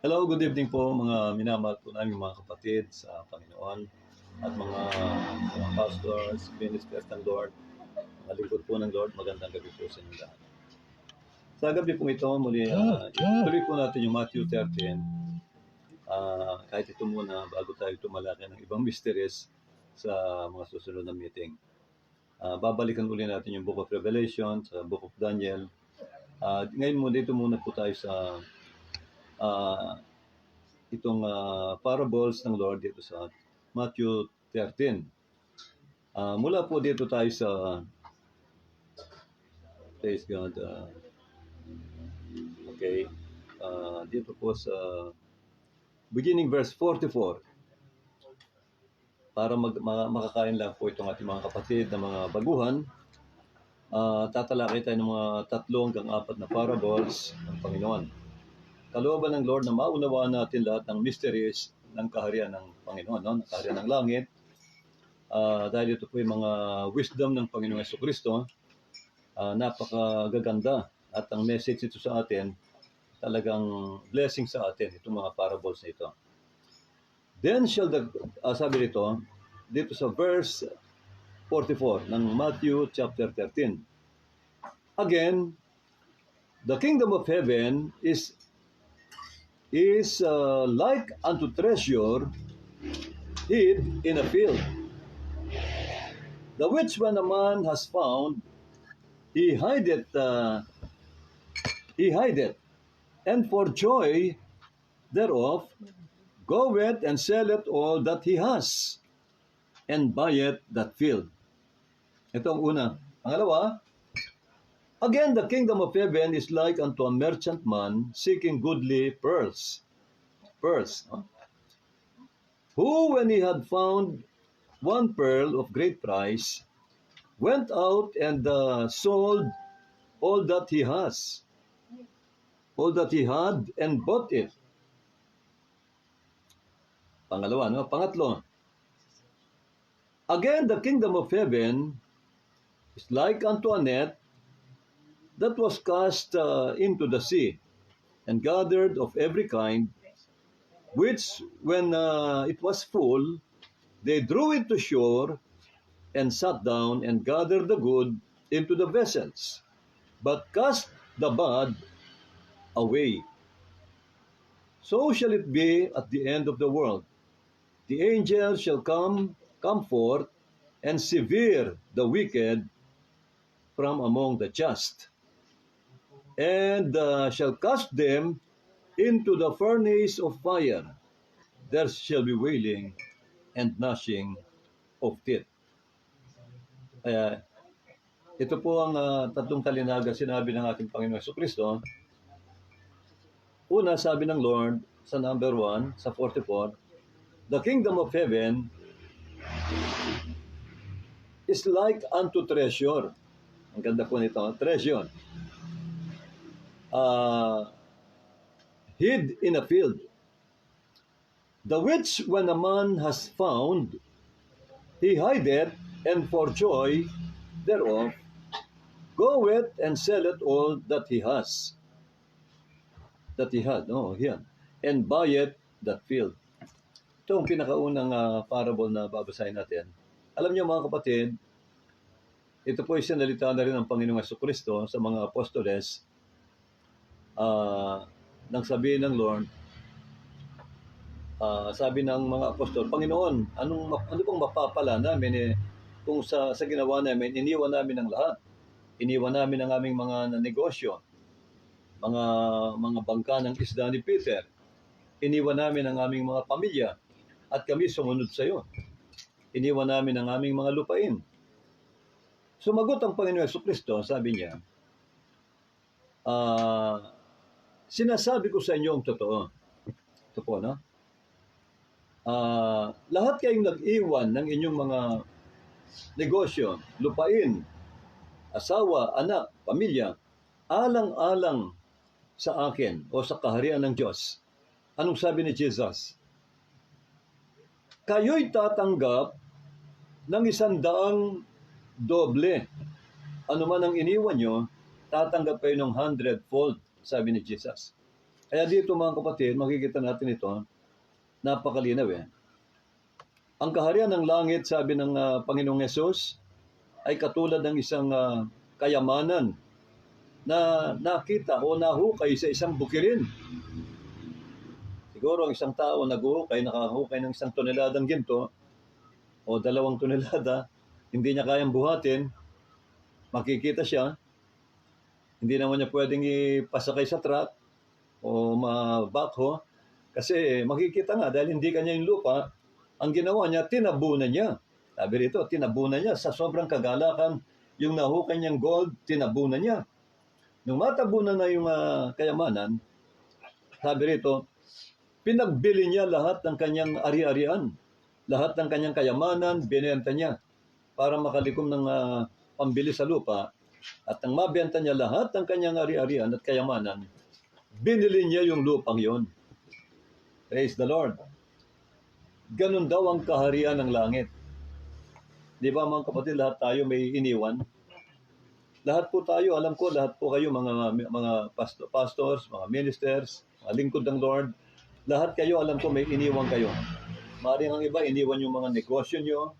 Hello, good evening po mga minamahal po namin mga kapatid sa Panginoon at mga pastors, ministers ng Lord, mga lingkod po ng Lord, magandang gabi po sa inyo lahat. Sa gabi po ito, muli ituloy po natin yung Matthew 13. Kahit ito muna, bago tayo tumalaki ng ibang mysteries sa mga susunod na meeting. Babalikan uli natin yung Book of Revelation, sa Book of Daniel. Ngayon muna, dito muna po tayo sa itong parables ng Lord dito sa Matthew 13. Mula po dito tayo sa, praise God, okay, dito po sa beginning verse 44, para makakain lang po itong ating mga kapatid na mga baguhan. Tatalakay tayo ng mga 3 hanggang 4 na parables ng Panginoon. Kalooban ng Lord na maunawaan natin lahat ng mysteries ng kaharian ng Panginoon, no? Ng kaharian ng langit. Dahil ito po yung mga wisdom ng Panginoong Jesucristo, napakagaganda at ang message ito sa atin, talagang blessing sa atin, itong mga parables na ito. Then shall sabi dito sa verse 44 ng Matthew chapter 13. Again, the kingdom of heaven is like unto treasure hid in a field, the which when a man has found, he hideth, and for joy thereof goeth and selleth all that he has, and buyeth that field. Ito ang una. Pangalawa, again, the kingdom of heaven is like unto a merchant man seeking goodly pearls, who, when he had found one pearl of great price, went out and sold all that he had, and bought it. Pangatlo, again, the kingdom of heaven is like unto a net that was cast into the sea, and gathered of every kind, which when it was full, they drew it to shore, and sat down and gathered the good into the vessels, but cast the bad away. So shall it be at the end of the world. The angels shall come forth, and sever the wicked from among the just, and shall cast them into the furnace of fire. There shall be wailing and gnashing of teeth. Ito po ang 3 talinaga sinabi ng ating Panginoon Jesucristo. Una, sabi ng Lord sa number 1, sa 44, the kingdom of heaven is like unto treasure. Ang ganda po nito, treasure. Hid in a field, the which when a man has found, he hideth, and for joy thereof goeth and selleth all that he has, and buyeth that field. Ito ang pinakaunang parable na babasahin natin. Alam niyo mga kapatid, ito po ay sinalita na rin ng Panginoong Jesucristo sa mga apostoles, nang sabihin ng Lord, sabi ng mga apostol, Panginoon, ano pong mapapala namin kung sa ginawa namin, iniwan namin ang lahat. Iniwan namin ang aming mga negosyo, mga bangka ng isda ni Peter. Iniwan namin ang aming mga pamilya, at kami sumunod sa iyo. Iniwan namin ang aming mga lupain. Sumagot ang Panginoon Jesucristo, sabi niya, sinasabi ko sa inyo ang totoo. Ito po, no? Lahat kayong nag-iwan ng inyong mga negosyo, lupain, asawa, anak, pamilya, alang-alang sa akin o sa kaharian ng Diyos. Anong sabi ni Jesus? Kayo'y tatanggap ng 100 doble. Ano man ang iniwan nyo, tatanggap kayo ng 100-fold, sabi ni Jesus. Kaya dito mga kapatid, makikita natin ito, napakalinaw eh. Ang kaharian ng langit, sabi ng Panginoong Yesus, ay katulad ng isang kayamanan na nakita o nahukay sa isang bukirin. Siguro ang isang tao naghuhukay, nakahukay ng 1 toneladang ginto o 2 tonelada, hindi niya kayang buhatin, makikita siya, hindi naman niya pwedeng ipasakay sa truck o ma-backhoe kasi makikita nga dahil hindi kanya yung lupa, ang ginawa niya, tinabunan niya. Sabi rito, tinabunan niya sa sobrang kagalakan, yung nahukay niyang gold, tinabunan niya. Nung matabunan na yung kayamanan, sabi rito, pinagbili niya lahat ng kanyang ari-arian. Lahat ng kanyang kayamanan, binenta niya para makalikom ng pambili sa lupa. At nang mabenta niya lahat ng kanyang ari-arian at kayamanan, binili niya yung lupang yon. Praise the Lord. Ganun daw ang kaharian ng langit. Di ba mga kapatid, lahat tayo may iniwan? Lahat po tayo, alam ko, lahat po kayo mga pastors, mga ministers, mga lingkod ng Lord, lahat kayo, alam ko, may iniwan kayo. Maaaring ang iba, iniwan yung mga negosyo nyo,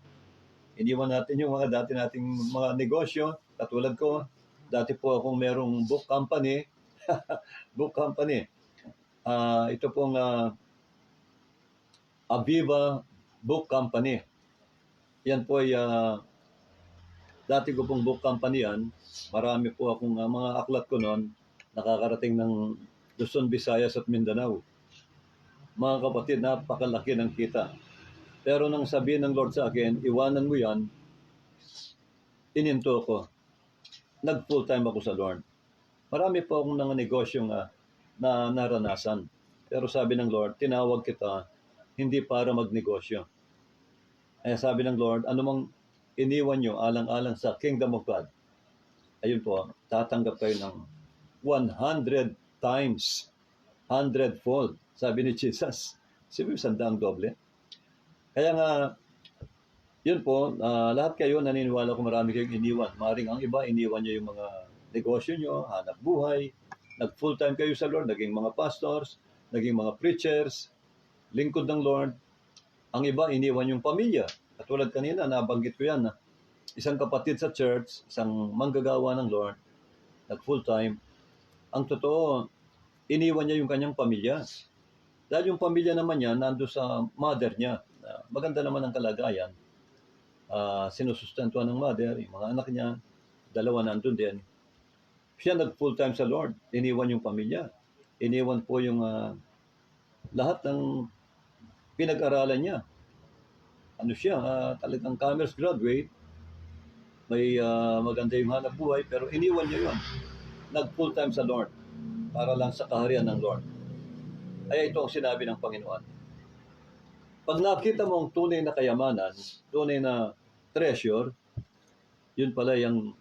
iniwan natin yung mga dati nating mga negosyo, katulad ko, dati po akong merong book company, book company. Ito pong Aviva Book Company. Yan po ay dati ko pong book company yan. Marami po akong mga aklat ko noon nakakarating ng Luzon, Visayas at Mindanao. Mga kapatid, napakalaki ng kita. Pero nang sabihin ng Lord sa akin, iwanan mo yan, ininto ko. Nag full time ako sa Lord. Marami po akong mga negosyong na naranasan. Pero sabi ng Lord, tinawag kita hindi para magnegosyo. Kaya sabi ng Lord, anumang iniwan nyo alang-alang sa Kingdom of God, ayun po, tatanggap kayo ng 100 times, 100-fold. Sabi ni Jesus, sabi 100 doble. Kaya nga, yun po, lahat kayo naniniwala ko marami kayong iniwan. Maring ang iba, iniwan nyo yung mga negosyo nyo, hanap buhay, nag full time kayo sa Lord, naging mga pastors, naging mga preachers, lingkod ng Lord. Ang iba, iniwan yung pamilya. Katulad kanina, nabanggit ko yan. Isang kapatid sa church, isang manggagawa ng Lord, nag full time. Ang totoo, iniwan niya yung kanyang pamilya. Dahil yung pamilya naman niya, nando sa mother niya. Maganda naman ang kalagayan. Sinusustentuhan ng mother, yung mga anak niya, 2 nandun din. Siya nag full time sa Lord. Iniwan yung pamilya. Iniwan po yung lahat ng pinag-aralan niya. Ano siya, talagang commerce graduate, may maganda yung hanap buhay, pero iniwan niya yun. Nag full time sa Lord, para lang sa kaharian ng Lord. Kaya ito ang sinabi ng Panginoon. Pag nakita mo ang tunay na kayamanan, tunay na treasure, yun pala yung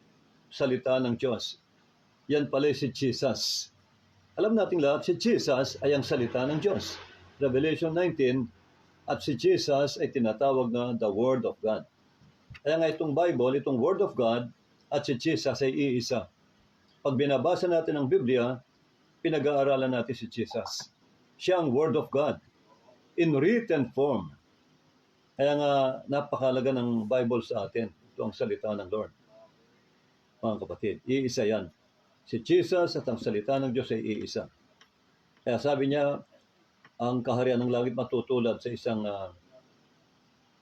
salita ng Diyos. Yan pala si Jesus. Alam natin lahat, si Jesus ay ang salita ng Diyos. Revelation 19, at si Jesus ay tinatawag na the Word of God. Kaya nga itong Bible, itong Word of God, at si Jesus ay iisa. Pag binabasa natin ang Biblia, pinag-aaralan natin si Jesus. Siya ang Word of God in written form. Kaya nga napakalaga ng Bible sa atin. Ito ang salita ng Lord. Mga kapatid, iisa yan. Si Jesus at ang salita ng Diyos ay iisa. Kaya sabi niya, ang kaharian ng langit matutulad sa isang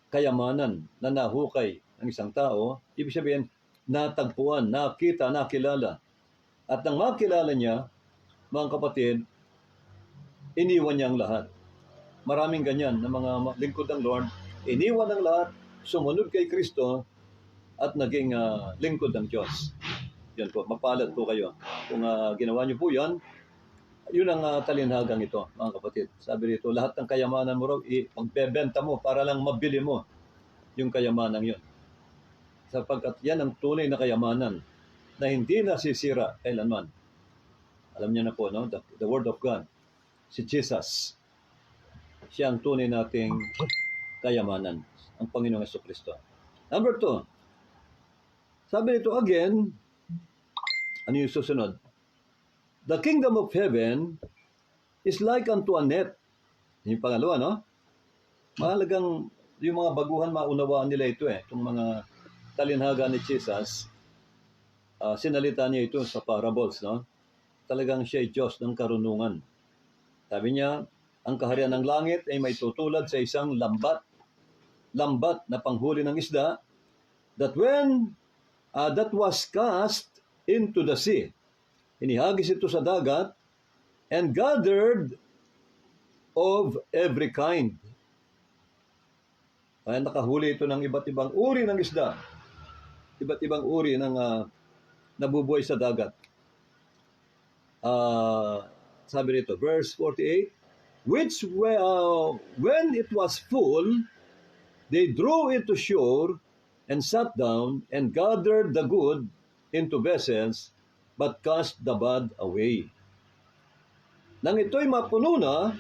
kayamanan na nahukay ng isang tao. Ibig sabihin, natagpuan, nakita, nakilala. At nang makilala niya, mga kapatid, iniwan niya ang lahat. Maraming ganyan na mga lingkod ng Lord, iniwan ang lahat, sumunod kay Kristo, at naging lingkod ng Diyos. Yan po, mapalad po kayo. Kung ginawa niyo po yan, yun ang talinhagang ito, mga kapatid. Sabi rito, lahat ng kayamanan mo raw, pagbebenta mo para lang mabili mo yung kayamanan yun. Sapagkat yan ang tunay na kayamanan na hindi nasisira kailanman. Alam niyo na po, no? The Word of God. Si Jesus. Siya ang tunay nating kayamanan. Ang Panginoong Jesucristo. Number 2. Sabi nito again, ano yung susunod? The kingdom of heaven is like unto a net. Yung pangalawa, no? Mahalagang yung mga baguhan maunawaan nila ito itong mga talinhaga ni Jesus. Sinalita niya ito sa parables, no? Talagang siya ay Diyos ng karunungan. Sabi niya, ang kaharian ng langit ay may tutulad sa isang lambat na panghuli ng isda, that when that was cast into the sea, inihagis ito sa dagat, and gathered of every kind. Kaya nakahuli ito ng iba't ibang uri ng isda, iba't ibang uri ng nabubuhay sa dagat. Sabi rito, verse 48, which when it was full, they drew it to shore and sat down and gathered the good into vessels, but cast the bad away. Nang ito'y mapuno na,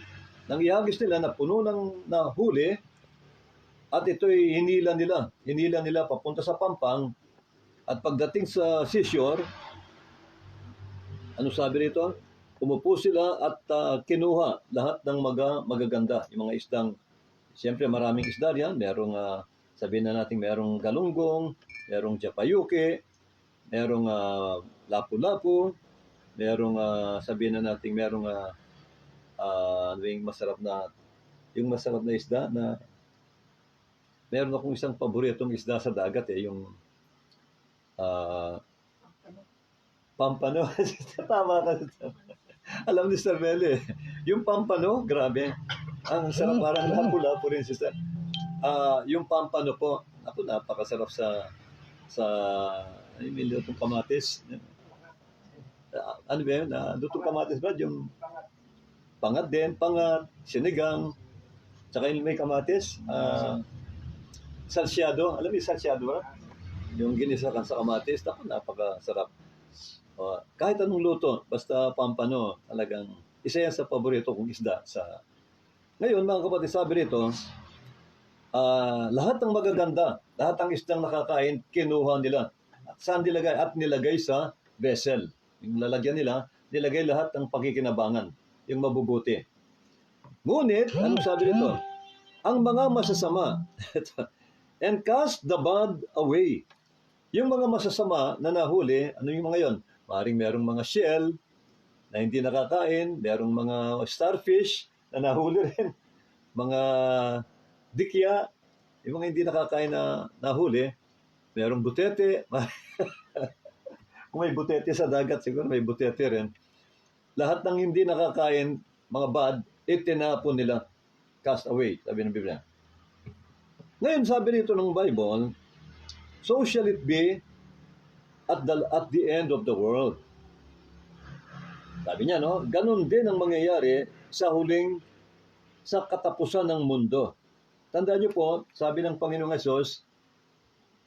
nang ihagis nila na puno ng nahuli, at ito'y hinila nila papunta sa pampang, at pagdating sa seashore, ano sabi rito? Umupo sila at kinuha lahat ng magaganda. Yung mga isdang, siyempre maraming isda yan. Merong, sabihin na natin, merong galunggong, merong japayuke, merong lapu-lapu, merong, sabihin na natin, merong yung masarap na isda na, meron akong isang paboritong isda sa dagat yung pampano. Tama ka. Alam ni Sir Meli, yung pampano, grabe. Ang sarap, parang lapu-lapu rin siya. Yung pampano po, ako napakasarap sa lutong kamatis. Ano ba yun? Lutong kamatis ba? Yung pangat, sinigang, tsaka yung may kamatis, salsyado. Alam mo yung salsyado ba? Yung ginisakan sa kamatis, ako napakasarap. Kahit anong luto, basta pampano, talagang isa yan sa paborito kong isda. Ngayon, mga kapatid, sabi rito, lahat ng magaganda, lahat ng isdang nakakain, kinuha nila. Saan nilagay? At nilagay sa vessel. Yung lalagyan nila, nilagay lahat ng pakikinabangan, yung mabubuti. Ngunit, anong sabi rito? Ang mga masasama, and cast the bad away. Yung mga masasama na nahuli, ano yung mga yon? Maring merong mga shell na hindi nakakain, merong mga starfish na nahuli rin, mga dikya, yung mga hindi nakakain na nahuli, merong butete. Kung may butete sa dagat, siguro may butete rin. Lahat ng hindi nakakain, mga bad, itinapon nila, cast away, sabi ng Biblia. Ngayon, sabi nito ng Bible, so shall it be at the end of the world. Sabi niya, no? Ganun din ang mangyayari sa katapusan ng mundo. Tandaan niyo po, sabi ng Panginoong Hesus,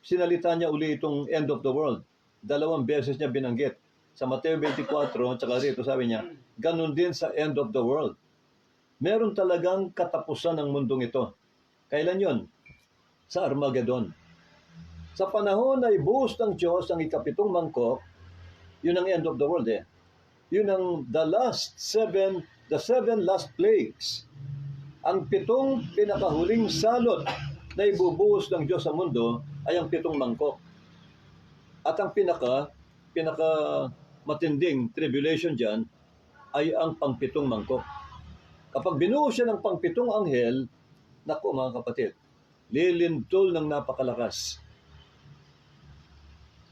sinalita niya uli itong end of the world. 2 beses niya binanggit. Sa Mateo 24, tsaka rito sabi niya, ganun din sa end of the world. Meron talagang katapusan ng mundong ito. Kailan yon? Sa Armageddon. Sa panahon na ibuhos ng Diyos ang ikapitong mangkok, yun ang end of the world Yun ang the seven last plagues. Ang 7 pinakahuling salot na ibubuhos ng Diyos sa mundo ay ang 7 mangkok. At ang pinaka matinding tribulation dyan ay ang pang-7 mangkok. Kapag binuhos siya ng pang-7 anghel, naku mga kapatid, lilintol ng napakalakas.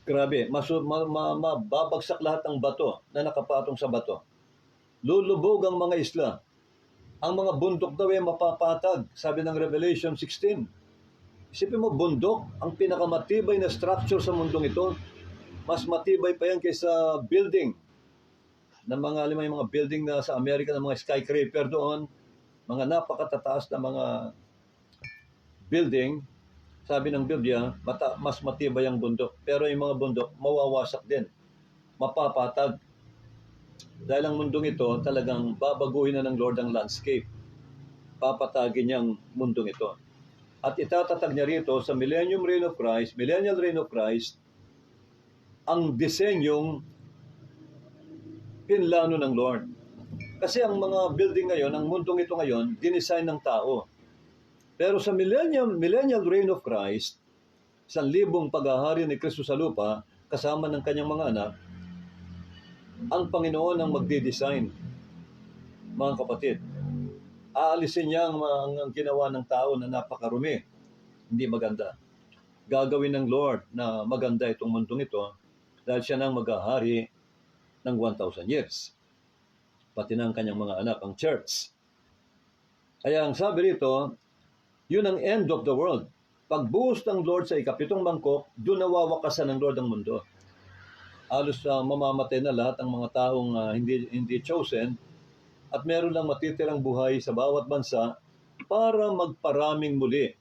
Grabe, mababagsak lahat ng bato na nakapatong sa bato. Lulubog ang mga isla. Ang mga bundok daw ay mapapatag, sabi ng Revelation 16. Isipin mo, bundok, ang pinakamatibay na structure sa mundong ito, mas matibay pa yan kaysa building. Yung mga building na sa Amerika, ng mga skyscraper doon, mga napakatataas na mga building. Sabi ng Biblia, mas matibay ang bundok. Pero yung mga bundok, mawawasak din. Mapapatag. Dahil ang mundong ito, talagang babaguhin na ng Lord ang landscape. Papatagin niya ang mundong ito. At itatatag niya rito sa millennial reign of Christ, ang disenyong pinlano ng Lord. Kasi ang mga building ngayon, ang mundong ito ngayon, dinesign ng tao. Pero sa millennial reign of Christ, 1,000 paghahari ni Kristo sa lupa, kasama ng kanyang mga anak, ang Panginoon ang magde-design, mga kapatid. Aalisin niya ang ginawa ng tao na napakarumi, hindi maganda. Gagawin ng Lord na maganda itong mundong ito dahil siya nang maghahari ng 1,000 years. Pati ng kanyang mga anak, ang church. Kaya ang sabi rito, yun ang end of the world. Pagbuhos ng Lord sa ikapitong mangkok, doon nawawakasan ng Lord ang mundo. Halos mamamatay na lahat ang mga taong hindi chosen at meron lang matitirang buhay sa bawat bansa para magparaming muli.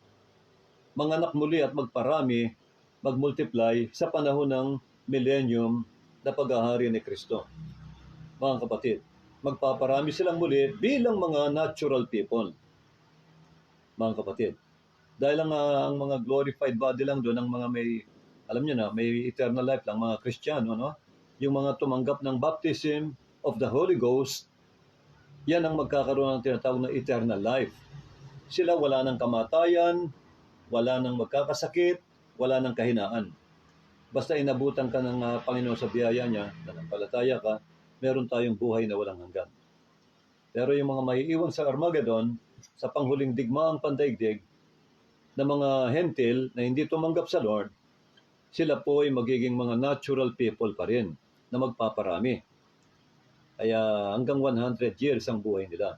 Manganak muli at magparami, magmultiply sa panahon ng millennium na paghahari ni Kristo. Mga kapatid, magpaparami silang muli bilang mga natural people. Mga kapatid, dahil ang mga glorified body lang doon, ang mga may, alam niyo na, may eternal life lang, mga Kristiyano, no? Yung mga tumanggap ng baptism of the Holy Ghost, yan ang magkakaroon ng tinatawag na eternal life. Sila wala ng kamatayan, wala ng magkakasakit, wala ng kahinaan. Basta inabutan ka ng Panginoon sa biyaya niya, nanampalataya ka, meron tayong buhay na walang hanggan. Pero yung mga maiiwan sa Armageddon, sa panghuling digmaang pandaigdig, na mga hentil na hindi tumanggap sa Lord, sila po ay magiging mga natural people pa rin na magpaparami. Kaya hanggang 100 years ang buhay nila.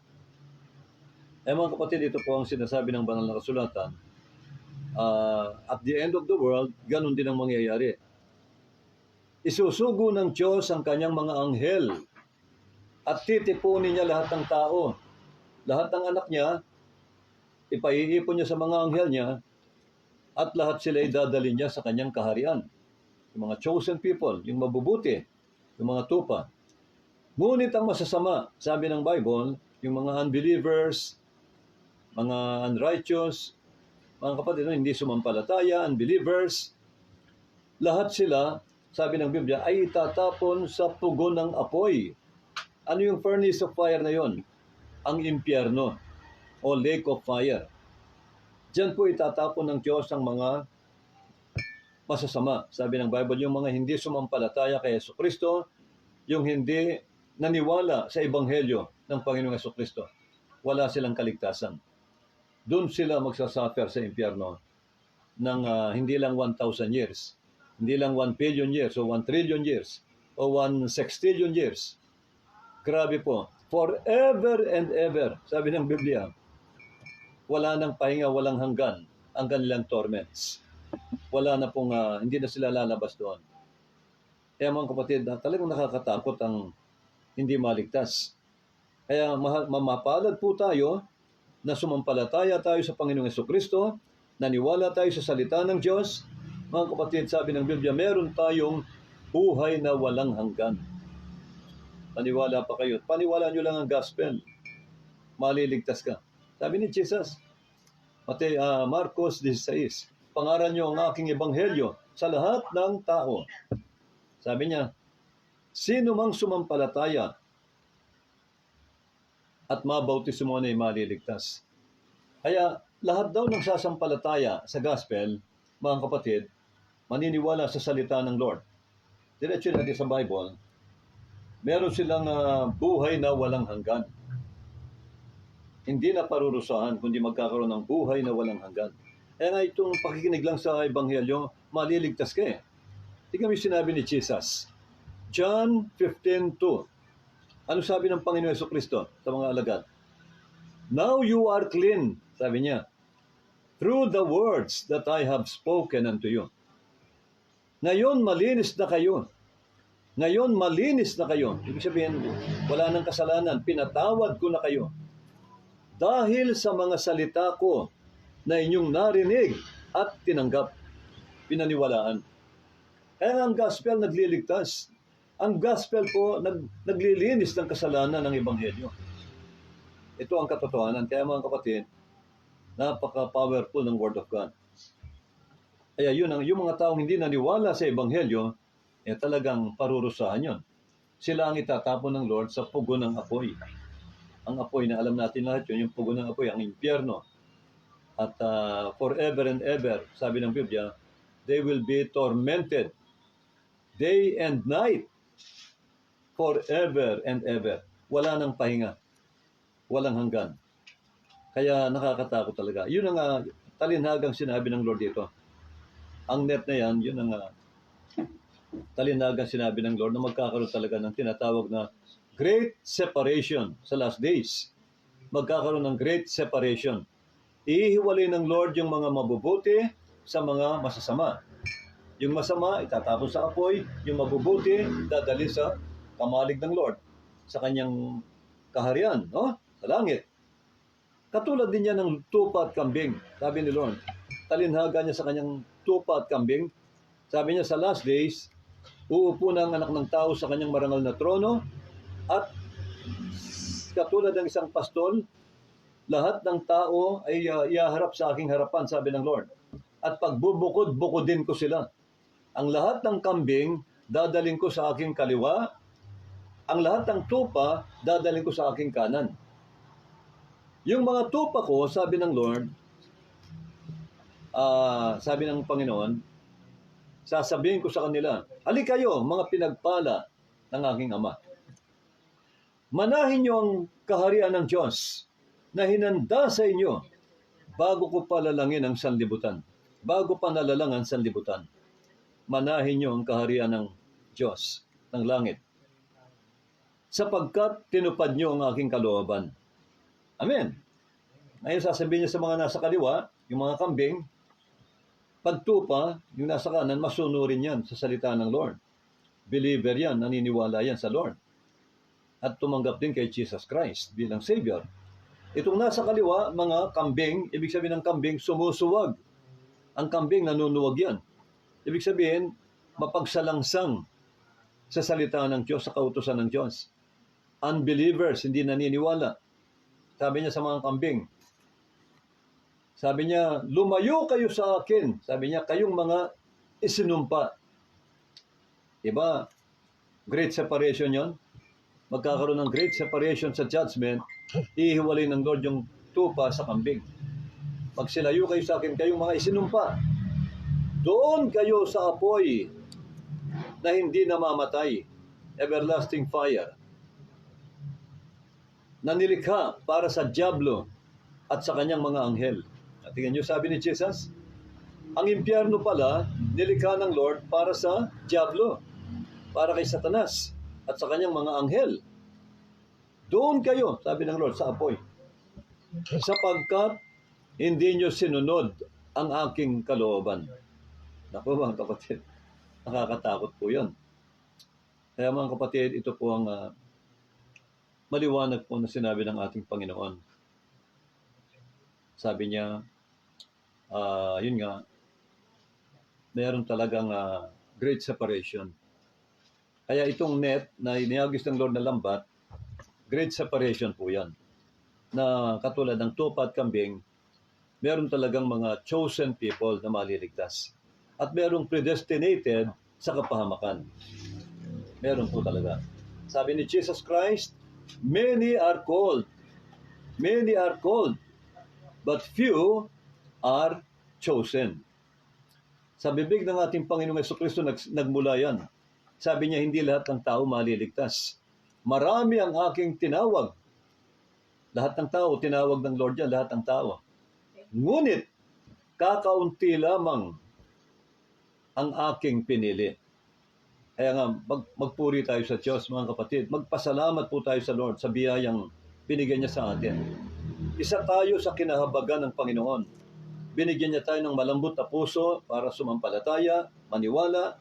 Mga kapatid, ito po ang sinasabi ng banal na kasulatan. At the end of the world, ganun din ang mangyayari. Isusugo ng Diyos ang kanyang mga anghel at titipunin niya lahat ng tao. Lahat ng anak niya, ipaiipon niya sa mga anghel niya at lahat sila idadalhin niya sa kanyang kaharian. Yung mga chosen people, yung mabubuti, yung mga tupa. Ngunit ang masasama, sabi ng Bible, yung mga unbelievers, mga unrighteous, mga kapatid, hindi sumampalataya, unbelievers, lahat sila, sabi ng Biblia, ay itatapon sa pugon ng apoy. Ano yung furnace of fire na yon? Ang impyerno o lake of fire. Diyan po itatapon ng Diyos ang mga masasama. Sabi ng Bible, yung mga hindi sumampalataya kay Jesucristo, yung hindi naniwala sa Ebanghelyo ng Panginoong Jesucristo, wala silang kaligtasan. Doon sila magsasuffer sa impyerno ng hindi lang 1,000 years, hindi lang 1 billion years o 1 trillion years o 1 sextillion years. Grabe po. Forever and ever, sabi ng Biblia, wala nang pahinga, walang hanggan ang kanilang torments. Wala na pong, hindi na sila lalabas doon. Kaya mga kapatid, talagang nakakatakot ang hindi maligtas. Kaya mamapalad po tayo na sumampalataya tayo sa Panginoong Jesucristo, naniwala tayo sa salita ng Diyos. Mga kapatid, sabi ng Biblia, meron tayong buhay na walang hanggan. Paniwala pa kayo. Paniwala nyo lang ang gospel. Maliligtas ka. Sabi ni Jesus, Marcos 16, pangaral nyo ang aking ebanghelyo sa lahat ng tao. Sabi niya, sino mang sumampalataya at mabautismo na ay maliligtas. Kaya lahat daw ng sasampalataya sa gospel, mga kapatid, maniniwala sa salita ng Lord. Diretso natin sa Bible, meron silang buhay na walang hanggan. Hindi na parurusahan, kundi magkakaroon ng buhay na walang hanggan. Kaya nga itong pakikinig lang sa Ebanghelyo, maliligtas ka eh. Tingnan mo yung sinabi ni Jesus. John 15:2. Ano sabi ng Panginoon Jesucristo sa mga alagad? Now you are clean, sabi niya, through the words that I have spoken unto you. Ngayon malinis na kayo. Ngayon malinis na kayo. Ibig sabihin, wala nang kasalanan. Pinatawad ko na kayo. Dahil sa mga salita ko na inyong narinig at tinanggap, pinaniwalaan. Kaya ang gospel nagliligtas. Ang gospel po naglilinis ng kasalanan ng Ebanghelyo. Ito ang katotohanan. Kaya mga kapatid, napaka-powerful ng Word of God. Kaya yung mga taong hindi naniwala sa Ebanghelyo, talagang parurusahan yun. Sila ang itatapon ng Lord sa pugon ng apoy. ang apoy na alam natin lahat yun, yung pugo ng apoy, ang impyerno. At forever and ever, sabi ng Biblia, they will be tormented day and night, forever and ever. Wala nang pahinga, walang hanggan. Kaya nakakatakot talaga. Yun ang talinhagang sinabi ng Lord dito. Ang net na yan, yun ang talinhagang sinabi ng Lord na magkakaroon talaga ng tinatawag na great separation sa last days. Magkakaroon ng great separation. Ihiwalay ng Lord yung mga mabubuti sa mga masasama. Yung masama, itatapon sa apoy. Yung mabubuti, dadali sa kamalig ng Lord, sa kanyang kaharian, no? Sa langit. Katulad din yan ng tupa at kambing. Sabi ni Lord, talinhaga niya sa kanyang tupa at kambing. Sabi niya, sa last days, uupo na ang anak ng tao sa kanyang marangal na trono, at katulad ng isang pastol, lahat ng tao ay iaharap sa aking harapan, sabi ng Lord. At pagbubukod-bukodin ko sila. Ang lahat ng kambing, dadaling ko sa aking kaliwa. Ang lahat ng tupa, dadaling ko sa aking kanan. Yung mga tupa ko, sabi ng Lord, sabi ng Panginoon, sasabihin ko sa kanila, halika kayo, mga pinagpala ng aking Ama. Manahin niyo ang kaharian ng Diyos na hinanda sa inyo bago ko palalangin ang sanlibutan. Bago pa nalalang ang sanlibutan. Manahin niyo ang kaharian ng Diyos, ng langit. Sapagkat tinupad niyo ang aking kalooban. Amen. Ngayon sasabihin niya sa mga nasa kaliwa, yung mga kambing, pagtupa, yung nasa kanan, masunurin yan sa salita ng Lord. Believer yan, naniniwala yan sa Lord. At tumanggap din kay Jesus Christ bilang Savior. Itong nasa kaliwa, mga kambing, ibig sabihin ng kambing, sumusuwag. Ang kambing, nanunuwag yan. Ibig sabihin, mapagsalangsang sa salita ng Diyos, sa kautusan ng Diyos. Unbelievers, hindi naniniwala. Sabi niya sa mga kambing, sabi niya, lumayo kayo sa akin. Sabi niya, kayong mga isinumpa. Diba? Great separation yon. Magkakaroon ng great separation sa judgment, ihiwalay ng Lord yung tupa sa kambing. Pag silayo kayo sa akin, kayong mga isinumpa, doon kayo sa apoy na hindi namamatay, everlasting fire, na nilikha para sa dyablo at sa kanyang mga anghel. At tingnan nyo, sabi ni Jesus, ang impyerno pala, nilikha ng Lord para sa dyablo, para kay Satanas, at sa kanyang mga anghel. Doon kayo, sabi ng Lord, sa apoy. Sapagkat hindi nyo sinunod ang aking kalooban. Naku mga kapatid, nakakatakot po yun. Kaya mga kapatid, ito po ang maliwanag po na sinabi ng ating Panginoon. Sabi niya, yun nga, mayroon talagang great separation. Kaya itong net na inihagis ng Lord na lambat, great separation po yan. Na katulad ng tupa at kambing, meron talagang mga chosen people na maliligtas. At merong predestinated sa kapahamakan. Meron po talaga. Sabi ni Jesus Christ, many are called, but few are chosen. Sa bibig ng ating Panginoong Jesucristo nagmula yan. Sabi niya, hindi lahat ng tao maliligtas. Marami ang aking tinawag. Lahat ng tao, tinawag ng Lord yan, lahat ng tao. Ngunit, kakaunti lamang ang aking pinili. Kaya nga, magpuri tayo sa Diyos, mga kapatid. Magpasalamat po tayo sa Lord sa biyayang binigyan niya sa atin. Isa tayo sa kinahabagan ng Panginoon. Binigyan niya tayo ng malambot na puso para sumampalataya, maniwala,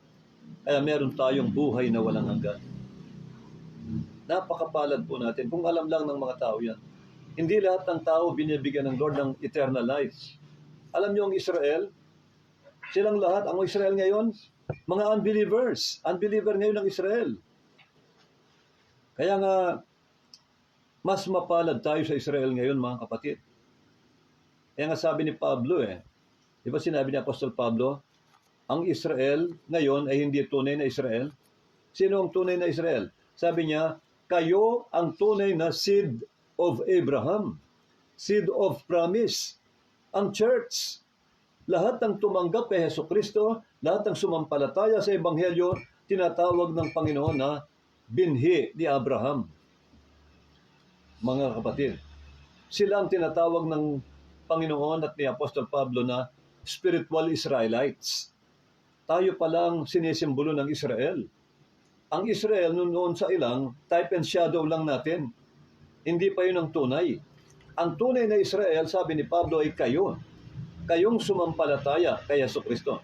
kaya meron tayong buhay na walang hanggan. Napakapalad po natin kung alam lang ng mga tao yan. Hindi lahat ng tao binibigyan ng Lord ng eternal life. Alam niyo ang Israel, silang lahat, ang Israel ngayon, mga unbelievers. Unbeliever ngayon ang Israel. Kaya nga, mas mapalad tayo sa Israel ngayon, mga kapatid. Kaya nga sabi ni Pablo di ba sinabi ni Apostol Pablo, ang Israel ngayon ay hindi tunay na Israel. Sino ang tunay na Israel? Sabi niya, kayo ang tunay na seed of Abraham, seed of promise. Ang church, lahat ng tumanggap kay Hesukristo, lahat ng sumampalataya sa Ebanghelyo, tinatawag ng Panginoon na binhi ni Abraham. Mga kapatid, sila ang tinatawag ng Panginoon at ni Apostol Pablo na spiritual Israelites. Tayo palang sinisimbolo ng Israel. Ang Israel noon sa ilang, type and shadow lang natin. Hindi pa yun ang tunay. Ang tunay na Israel, sabi ni Pablo, ay kayo. Kayong sumampalataya kay Jesucristo.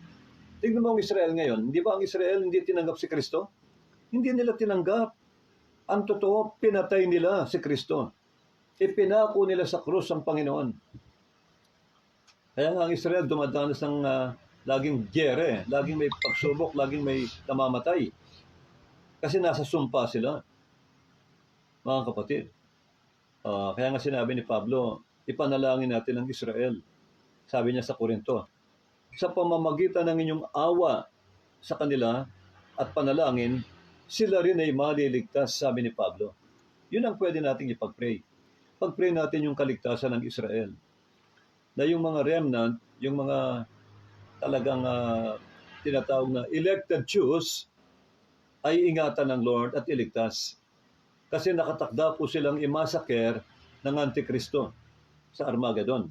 Tignan mo ang Israel ngayon. Hindi ba ang Israel hindi tinanggap si Kristo? Hindi nila tinanggap. Ang totoo, pinatay nila si Kristo. Ipinako nila sa krus ang Panginoon. Kaya nga ang Israel dumadanas ng laging gyere, laging may pagsubok, laging may namamatay. Kasi nasa sumpa sila, mga kapatid. Kaya nga sinabi ni Pablo, ipanalangin natin ang Israel. Sabi niya sa Korinto, sa pamamagitan ng inyong awa sa kanila at panalangin, sila rin ay maliligtas, sabi ni Pablo. Yun ang pwede nating ipag-pray. Pag-pray natin yung kaligtasan ng Israel. Na yung mga remnant, yung mga talagang tinatawag na elected Jews, ay ingatan ng Lord at iligtas. Kasi nakatakda po silang imasaker ng Antikristo sa Armageddon.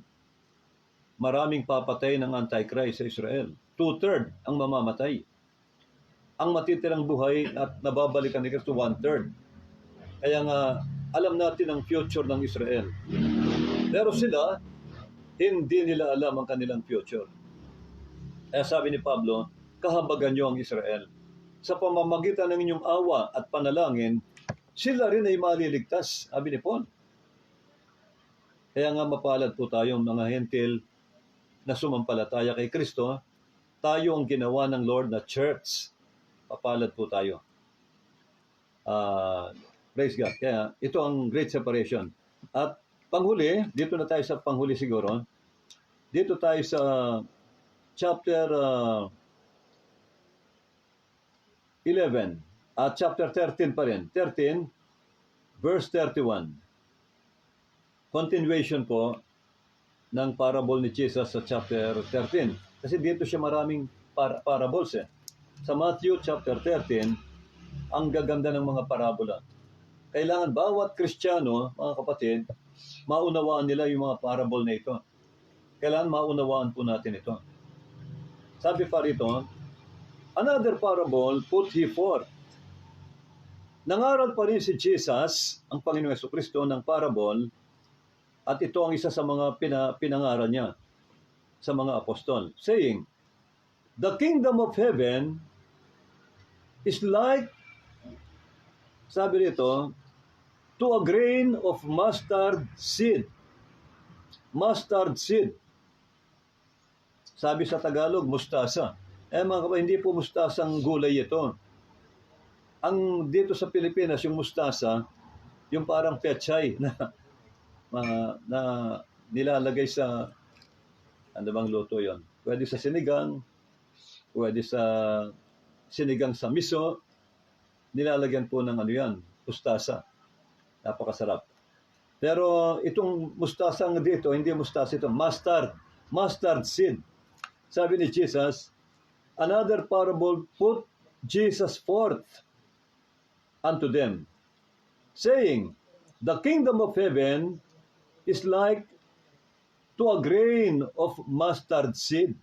Maraming papatay ng Antichrist sa Israel. 2/3 ang mamamatay. Ang matitirang buhay at nababalikan ni Kristo 1/3. Kaya nga, alam natin ang future ng Israel. Pero sila, hindi nila alam ang kanilang future. Kaya sabi ni Pablo, kahabagan niyo ang Israel. Sa pamamagitan ng inyong awa at panalangin, sila rin ay maliligtas, sabi ni Paul. Kaya nga mapalad po tayong mga hentil na sumampalataya kay Kristo. Tayo ang ginawa ng Lord na church. Papalad po tayo. Praise God. Kaya ito ang great separation. At panghuli, dito na tayo sa panghuli siguro. Dito tayo sa chapter 11. At chapter 13 pa rin. 13, verse 31. Continuation po ng parable ni Jesus sa chapter 13. Kasi dito siya maraming parables eh. Sa Matthew chapter 13, ang gaganda ng mga parabola. Kailangan bawat Kristiyano, mga kapatid, maunawaan nila yung mga parable na ito. Kailangan maunawaan po natin ito. Sabi pa rito, another parable put he forth. Nangaral pa rin si Jesus, ang Panginoong Jesucristo, ng parable, at ito ang isa sa mga pinangaral niya sa mga apostol, saying, the kingdom of heaven is like, sabi rito, to a grain of mustard seed. Mustard seed. Sabi sa Tagalog, mustasa. Mga kapatid, hindi po mustasang gulay ito. Ang dito sa Pilipinas, yung mustasa, yung parang pechay na nilalagay sa, ano bang luto yon? Pwede sa sinigang, pwede sa sinigang sa miso, nilalagyan po ng ano yan, mustasa. Napakasarap. Pero itong mustasang dito, hindi mustasa ito, mustard seed. Sabi ni Jesus, another parable put Jesus forth unto them, saying, the kingdom of heaven is like to a grain of mustard seed.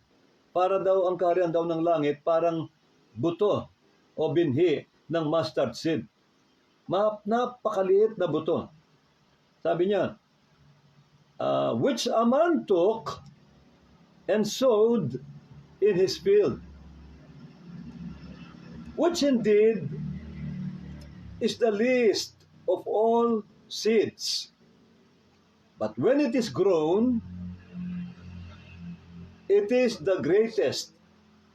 Para daw ang kaharian daw ng langit, parang buto o binhi ng mustard seed. Napakaliit na buto. Sabi niya, which a man took and sowed in his field, which indeed is the least of all seeds. But when it is grown, it is the greatest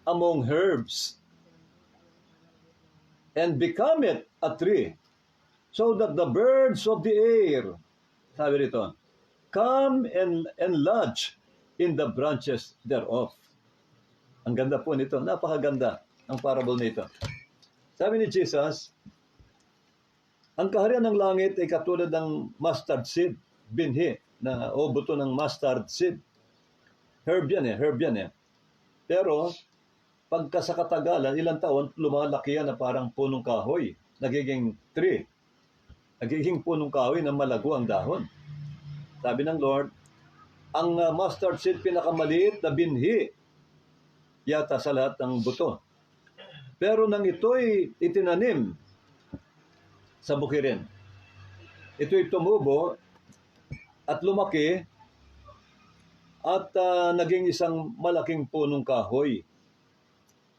among herbs, and becometh a tree, so that the birds of the air, sabi rito, come and lodge in the branches thereof. Ang ganda po nito, napakaganda ang parable nito. Sabi ni Jesus, Ang kaharian ng langit ay katulad ng mustard seed, binhi, o buto ng mustard seed. Herb yan eh. Pero, pagka sa katagalan, ilang taon, lumalaki yan na parang punong kahoy. Nagiging tree. Nagiging punong kahoy na malago ang dahon. Sabi ng Lord, ang mustard seed pinakamaliit na binhi yata sa lahat ng buto. Pero nang ito'y itinanim sa bukirin, ito'y tumubo at lumaki at naging isang malaking punong kahoy.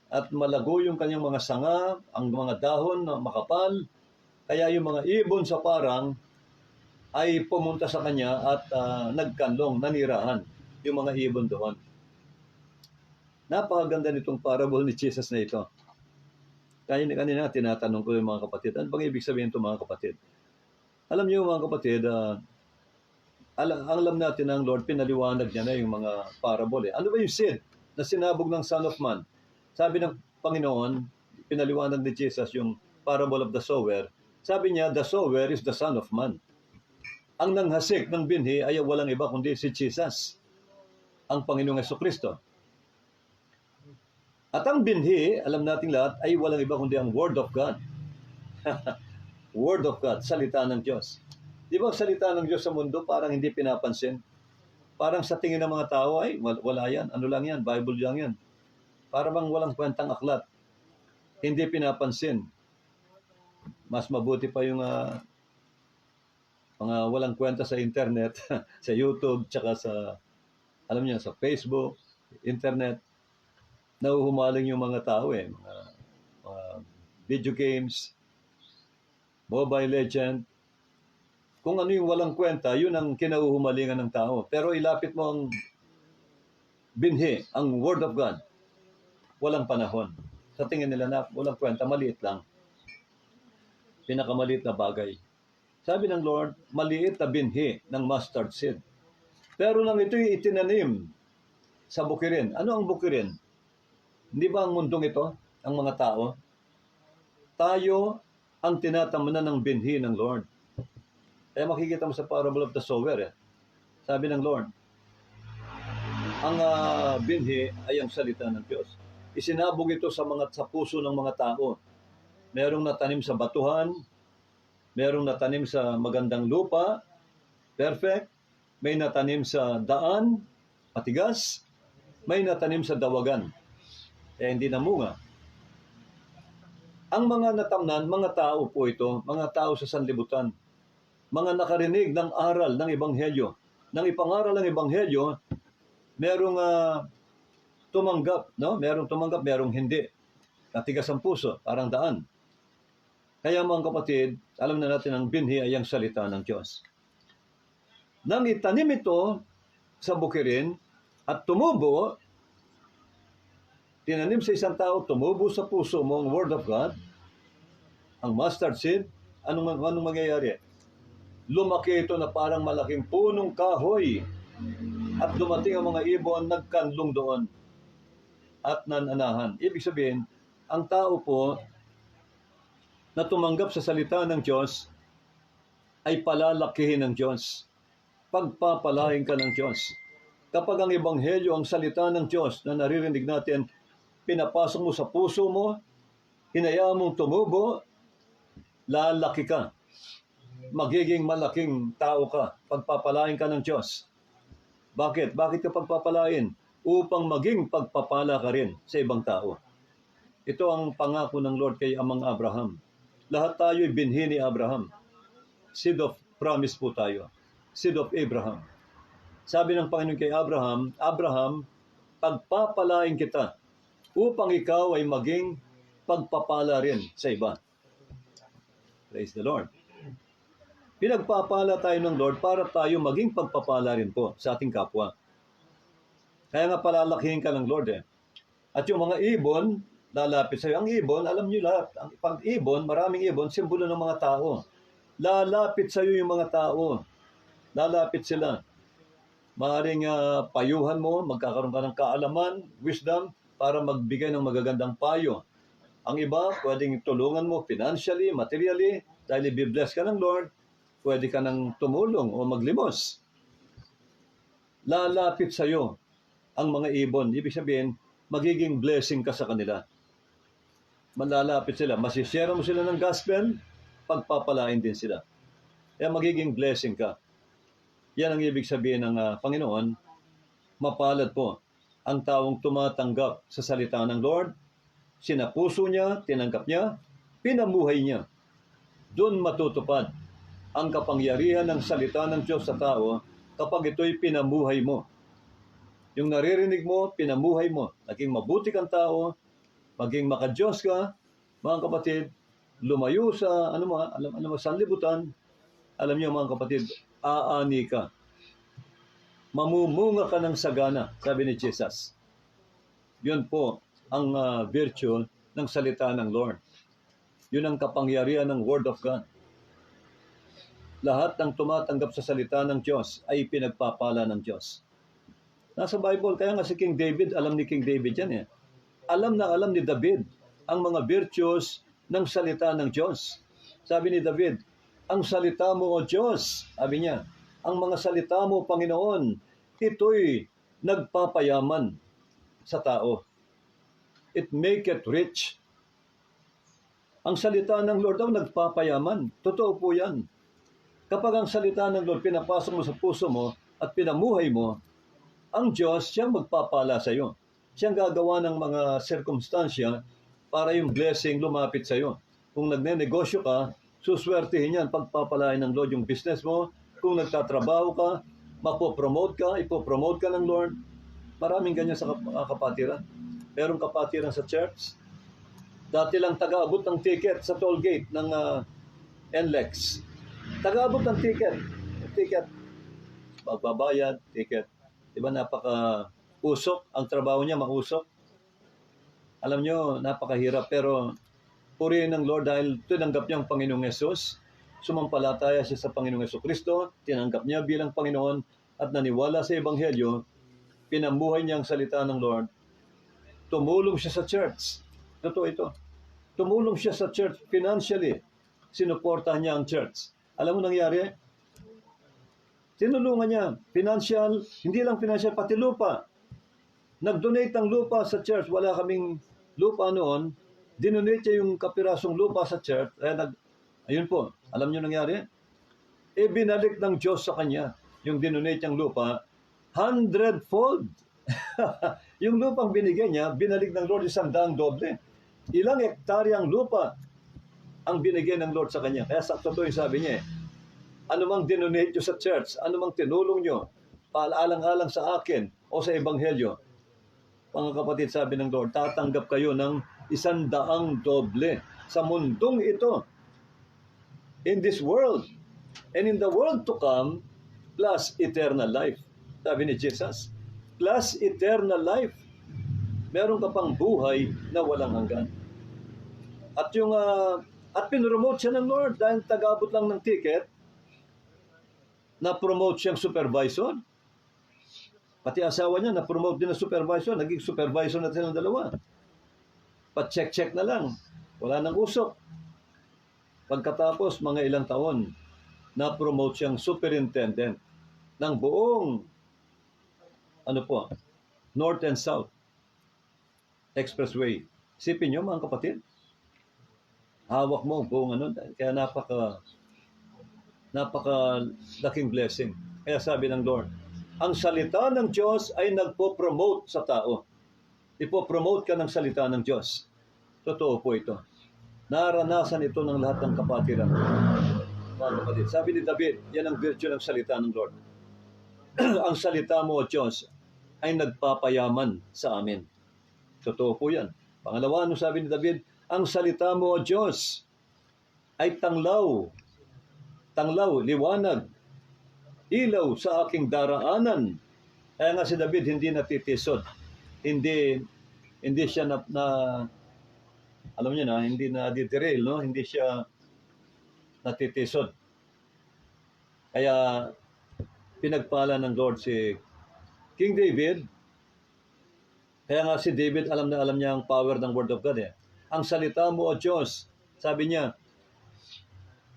At malago yung kanyang mga sanga, ang mga dahon na makapal, kaya yung mga ibon sa parang ay pumunta sa kanya at nagkanlong, nanirahan yung mga ibon doon. Napakaganda nitong parable ni Jesus na ito. Kanina tinatanong ko yung mga kapatid, ano bang ibig sabihin ito mga kapatid? Alam niyo mga kapatid, alam natin ang Lord, pinaliwanag niya na yung mga parable. Ano ba yung seed na sinabog ng Son of Man? Sabi ng Panginoon, pinaliwanag ni Jesus yung parable of the sower. Sabi niya, the sower is the Son of Man. Ang nanghasik ng binhi ay walang iba kundi si Jesus, ang Panginoong Jesucristo. At ang binhi, alam nating lahat, ay walang iba kundi ang Word of God. Word of God, salita ng Diyos. Di ba salita ng Diyos sa mundo parang hindi pinapansin? Parang sa tingin ng mga tao ay wala yan. Ano lang yan? Bible lang yan. Para bang walang kwentang aklat. Hindi pinapansin. Mas mabuti pa yung mga walang kwenta sa internet, sa YouTube, tsaka sa, alam niyo, sa Facebook, internet. Nahuhumaling yung mga tao mga video games, Mobile Legend. Kung ano yung walang kwenta, yun ang kinahuhumalingan ng tao. Pero ilapit mo ang binhi, ang Word of God, walang panahon. Sa tingin nila na walang kwenta, maliit lang. Pinakamaliit na bagay. Sabi ng Lord, maliit na binhi ng mustard seed. Pero nang ito'y itinanim sa bukirin. Ano ang bukirin? Hindi ba ang mundong ito, ang mga tao? Tayo ang tinatamunan ng binhi ng Lord. Kaya makikita mo sa parable of the sower. Sabi ng Lord, ang binhi ay ang salita ng Diyos. Isinabog ito sa puso ng mga tao. Merong natanim sa batuhan, merong natanim sa magandang lupa, perfect. May natanim sa daan, matigas. May natanim sa dawagan, hindi namunga. Ang mga natamnan, mga tao po ito, mga tao sa sanlibutan, mga nakarinig ng aral ng Ebanghelyo. Nang ipangaral ng Ebanghelyo, merong tumanggap, no? Merong tumanggap, merong hindi. Natigas ang puso, parang daan. Kaya mga kapatid, alam na natin ang binhi ay ang salita ng Diyos. Nang itanim ito sa bukirin at tumubo, tinanim sa isang tao, tumubo sa puso mo ang Word of God, ang mustard seed, anong mangyayari? Lumaki ito na parang malaking punong kahoy at dumating ang mga ibon, nagkanlong doon at nananahan. Ibig sabihin, ang tao po na tumanggap sa salita ng Diyos ay palalakihin ng Diyos. Pagpapalain ka ng Diyos. Kapag ang Ebanghelyo, ang salita ng Diyos na naririnig natin, pinapasok mo sa puso mo, hinayaan mong tumubo, lalaki ka. Magiging malaking tao ka. Pagpapalain ka ng Diyos. Bakit? Bakit ka pagpapalain? Upang maging pagpapala ka rin sa ibang tao. Ito ang pangako ng Lord kay Amang Abraham. Lahat tayo'y binhi ni Abraham. Seed of promise po tayo. Seed of Abraham. Sabi ng Panginoon kay Abraham, Abraham, pagpapalain kita upang ikaw ay maging pagpapala rin sa iba. Praise the Lord. Pinagpapala tayo ng Lord para tayo maging pagpapala rin po sa ating kapwa. Kaya nga palalakihin ka ng Lord At yung mga ibon, lalapit sa'yo. Ang ibon, alam niyo lahat, pag ibon, maraming ibon, simbolo ng mga tao. Lalapit sa'yo yung mga tao. Lalapit sila. Maaaring payuhan mo, magkakaroon ka ng kaalaman, wisdom, para magbigay ng magagandang payo. Ang iba, pwedeng tulungan mo financially, materially, Dahil i-bless ka ng Lord, pwede ka nang tumulong o maglimos. Lalapit sa iyo ang mga ibon. Ibig sabihin, magiging blessing ka sa kanila. Malalapit sila. Masishare mo sila ng gospel, pagpapalain din sila. Kaya magiging blessing ka. Yan ang ibig sabihin ng Panginoon. Mapalad po ang taong tumatanggap sa salita ng Lord, sinapuso niya, tinanggap niya, pinamuhay niya. Doon matutupad ang kapangyarihan ng salita ng Diyos sa tao kapag ito'y pinamuhay mo. Yung naririnig mo, pinamuhay mo. Naging mabuti kang tao, maging makadiyos ka, mga kapatid, lumayo sa sanlibutan. Alam niyo mga kapatid, aani ka. Mamumunga ka ng sagana, sabi ni Jesus. Yun po ang virtue ng salita ng Lord. Yun ang kapangyarihan ng Word of God. Lahat ng tumatanggap sa salita ng Diyos ay pinagpapala ng Diyos. Nasa Bible, kaya nga si King David, alam ni King David yan eh. Alam na alam ni David ang mga virtues ng salita ng Diyos. Sabi ni David, ang salita mo o Diyos, sabi niya, ang mga salita mo, Panginoon, ito'y nagpapayaman sa tao. It make it rich. Ang salita ng Lord daw nagpapayaman. Totoo po yan. Kapag ang salita ng Lord pinapasok mo sa puso mo at pinamuhay mo, ang Diyos siyang magpapala sa iyo. Siyang gagawa ng mga sirkumstansya para yung blessing lumapit sa iyo. Kung nagne-negosyo ka, suswertihin yan, pagpapalain ng Lord yung business mo. Kung nagtatrabaho ka, ipopromote ka ng Lord. Maraming ganyan sa kapatiran. Merong kapatiran sa church. Dati lang taga-abot ng ticket sa toll gate ng NLEX. Taga-abot ng ticket. Magbabayad, ticket. Diba napaka-usok? Ang trabaho niya mausok. Alam nyo, napakahirap. Pero purihin ng Lord dahil tinanggap niya ang Panginoong Yesus. Sumampalataya siya sa Panginoong Jesucristo. Tinanggap niya bilang Panginoon at naniwala sa Ebanghelyo. Pinamuhay niya ang salita ng Lord. Tumulong siya sa church. Totoo ito. Tumulong siya sa church financially. Sinuportahan niya ang church. Alam mo nangyari? Tinulungan niya. Financial, hindi lang financial, pati lupa. Nag-donate ng lupa sa church. Wala kaming lupa noon. Dinonate niya yung kapirasong lupa sa church. Ayun po. Alam niyo nangyari? Binalik ng Diyos sa kanya yung dinonate niyang lupa 100-fold. Yung lupang binigay niya, binalik ng Lord 100 doble. Ilang hektaryang lupa ang binigay ng Lord sa kanya. Kaya sa totoo yung sabi niya, anumang dinonate nyo sa church, anumang tinulong nyo, paalang-alang sa akin o sa Ebanghelyo, mga kapatid, sabi ng Lord, tatanggap kayo ng 100 doble sa mundong ito. In this world, and in the world to come, plus eternal life. Sabi ni Jesus, plus eternal life. Meron ka pang buhay na walang hanggan. At pinromote siya ng Lord dahil tagabot lang ng ticket, na-promote siyang supervisor. Pati asawa niya, na-promote din na supervisor. Naging supervisor na silang dalawa. Pa-check-check na lang. Wala nang usok. Pagkatapos, mga ilang taon, na-promote siyang superintendent ng buong, North and South Expressway. Isipin niyo, mga kapatid, hawak mo buong kaya napaka-laking blessing. Kaya sabi ng Lord, ang salita ng Diyos ay nagpo-promote sa tao. Ipo-promote ka ng salita ng Diyos. Totoo po ito. Naranasan ito ng lahat ng kapatiran. Mga kapatid, sabi ni David, yan ang virtue ng salita ng Lord. Ang salita mo, Diyos, ay nagpapayaman sa amin. Totoo po yan. Pangalawa, sabi ni David, ang salita mo, Diyos, ay tanglaw, liwanag, ilaw sa aking daraanan. Kaya nga si David hindi natitisod. Hindi siya alam niyo na, hindi na derail, no? Hindi siya natitisod. Kaya pinagpala ng Lord si King David. Kaya nga si David alam na alam niya ang power ng Word of God. Ang salita mo, O Diyos, sabi niya,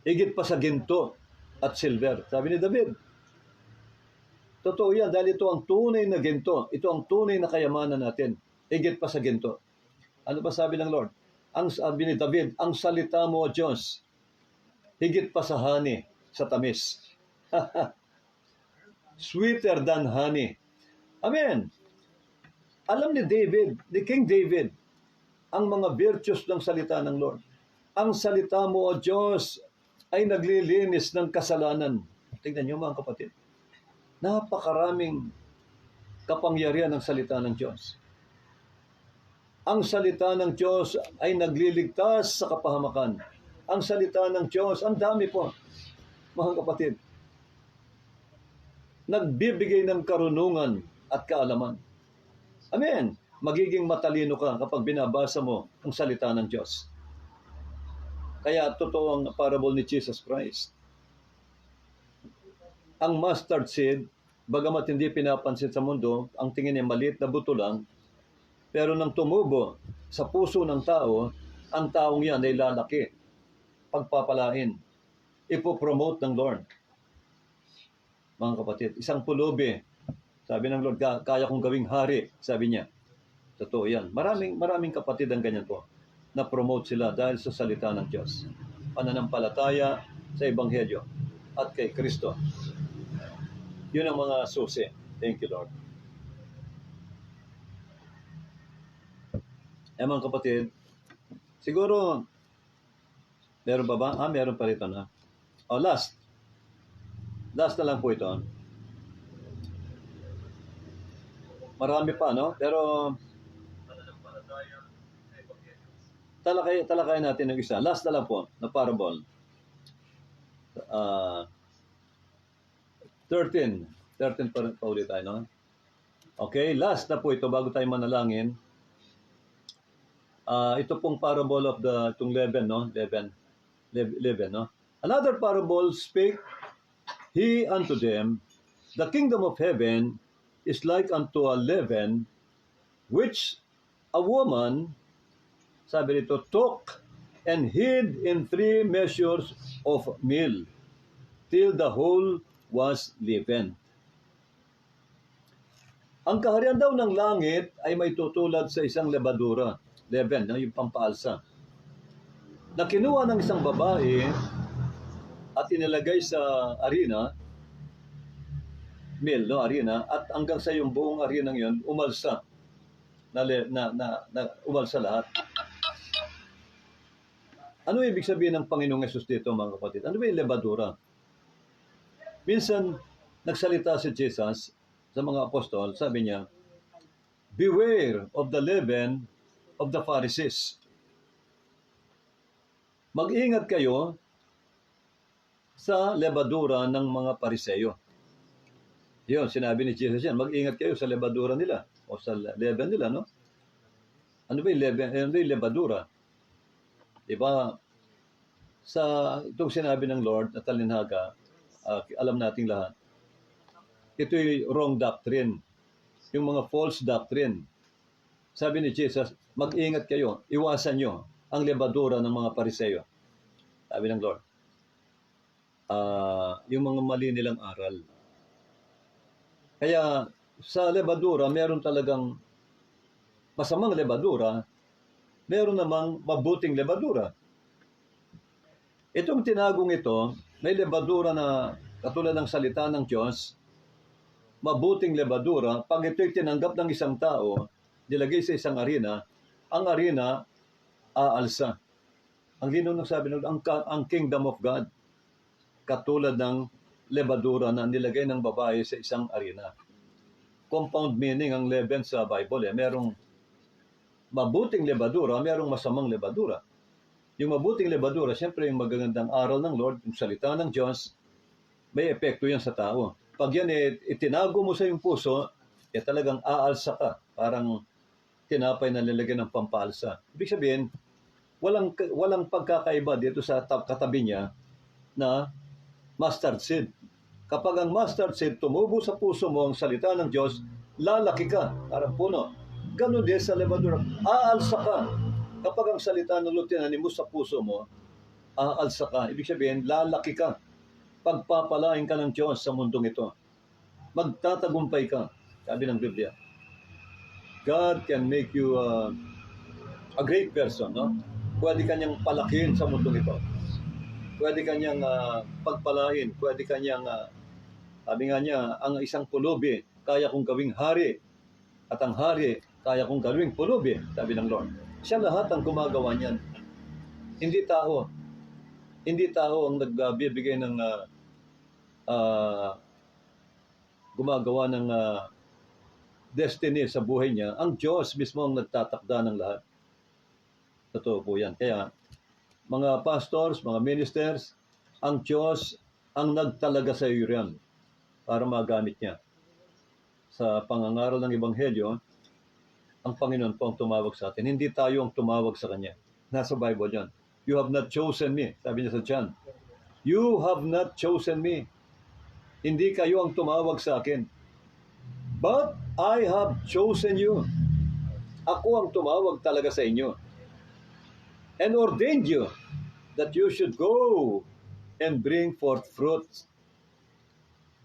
higit pa sa ginto at silver. Sabi ni David, totoo yan dahil ito ang tunay na ginto. Ito ang tunay na kayamanan natin. Higit pa sa ginto. Ano ba sabi ng Lord? Ang sabi ni David, ang salita mo, O Diyos, higit pa sa honey, sa tamis. Sweeter than honey. Amen. Alam ni David, ni King David, ang mga virtues ng salita ng Lord. Ang salita mo, O Diyos, ay naglilinis ng kasalanan. Tingnan niyo mga kapatid. Napakaraming kapangyarihan ng salita ng Diyos. Ang salita ng Diyos ay nagliligtas sa kapahamakan. Ang salita ng Diyos, ang dami po, mga kapatid. Nagbibigay ng karunungan at kaalaman. Amen. Magiging matalino ka kapag binabasa mo ang salita ng Diyos. Kaya totoo ang parable ni Jesus Christ. Ang mustard seed, bagamat hindi pinapansin sa mundo, ang tingin niya maliit na buto lang, pero nang tumubo sa puso ng tao, ang taong yan ay lalaki, pagpapalain, ipopromote ng Lord. Mga kapatid, isang pulubi, sabi ng Lord, kaya kong gawing hari, sabi niya. Totoo yan. Maraming kapatid ang ganyan po, na promote sila dahil sa salita ng Diyos. Pananampalataya sa Ebanghelyo at kay Kristo. Yun ang mga susi. Thank you, Lord. Mga kapatid, siguro, meron pa ba? Meron pa rito na. Last. Last na lang po ito. Marami pa, no? Pero, talakayin natin ng isa. Last na lang po, na parable. 13 pa ulit tayo, no? Okay, last na po ito bago tayo manalangin. Ito pong parable of itong leaven, no? Leaven, no? Another parable spake he unto them, the kingdom of heaven is like unto a leaven, which a woman, sabi nito, took and hid in 3 measures of meal, till the whole was leavened. Ang kaharian daw ng langit ay may tutulad sa isang lebadura, leaven, no? Yung pampaalsa, na kinuha ng isang babae at inilagay sa arena, meal, no, arena, at hanggang sa yung buong arena yun, umalsa. Umalsa lahat. Ano ibig sabihin ng Panginoong Yesus dito, mga kapatid? Ano ba yung lebadura? Minsan, nagsalita si Jesus sa mga apostol, sabi niya, beware of the leaven of the Pharisees. Mag-ingat kayo sa lebadura ng mga Pariseyo. Yun, sinabi ni Jesus yan, mag-ingat kayo sa lebadura nila o sa leaven nila, no? Ano ba yung leaven? Ano ba yung lebadura? Diba, sa itong sinabi ng Lord na talinhaga, alam nating lahat, ito'y wrong doctrine, yung mga false doctrine. Sabi ni Jesus, mag-ingat kayo, iwasan nyo ang lebadura ng mga Pariseyo. Sabi ng Lord, yung mga mali nilang aral. Kaya sa lebadura, meron talagang masamang lebadura, meron namang mabuting lebadura. Itong tinagong ito, may lebadura na katulad ng salita ng Diyos, mabuting lebadura. Pag ito'y tinanggap ng isang tao, nilagay sa isang arena, ang arena aalsa. Ang linaw ng sabi ng ang kingdom of God, katulad ng lebadura na nilagay ng babae sa isang arena. Compound meaning ang leaven sa Bible. Merong mabuting lebadura, merong masamang lebadura. Yung mabuting lebadura, siyempre yung magagandang aral ng Lord, yung salita ng Diyos, may epekto yan sa tao. Pag yan itinago mo sa iyong puso, talagang aalsa ka. Parang tinapay na nilagyan ng pampaalsa. Ibig sabihin, walang pagkakaiba dito sa katabi niya na mustard seed. Kapag ang mustard seed tumubo sa puso mo ang salita ng Diyos, lalaki ka, parang puno. Ganun din sa lebadura, aalsa ka. Kapag ang salita ng Lord tinanim mo sa puso mo, aalsa ka. Ibig sabihin, lalaki ka. Pagpapalain ka ng Diyos sa mundong ito. Magtatagumpay ka. Sabi ng Biblia. God can make you a great person, no? Pwede kanyang palakihin sa mundong ito. Pwede kanyang pagpalain. Pwede kanyang, sabi nga niya, ang isang pulubi, kaya kong gawing hari. At ang hari, kaya kong gawing pulubi, sabi ng Lord. Siya lahat ang gumagawa niyan. Hindi tao. Hindi tao ang nagbibigay ng gumagawa ng destiny sa buhay niya. Ang Diyos mismo ang nagtatakda ng lahat. Totoo po yan. Kaya, mga pastors, mga ministers, ang Diyos ang nagtalaga sa iyo yan para magamit niya. Sa pangangaral ng Ebanghelyo, ang Panginoon po ang tumawag sa atin. Hindi tayo ang tumawag sa Kanya. Nasa Bible yan. You have not chosen me. Sabi niya sa John. You have not chosen me. Hindi kayo ang tumawag sa akin. But I have chosen you. Ako ang tumawag talaga sa inyo. And ordained you that you should go and bring forth fruit.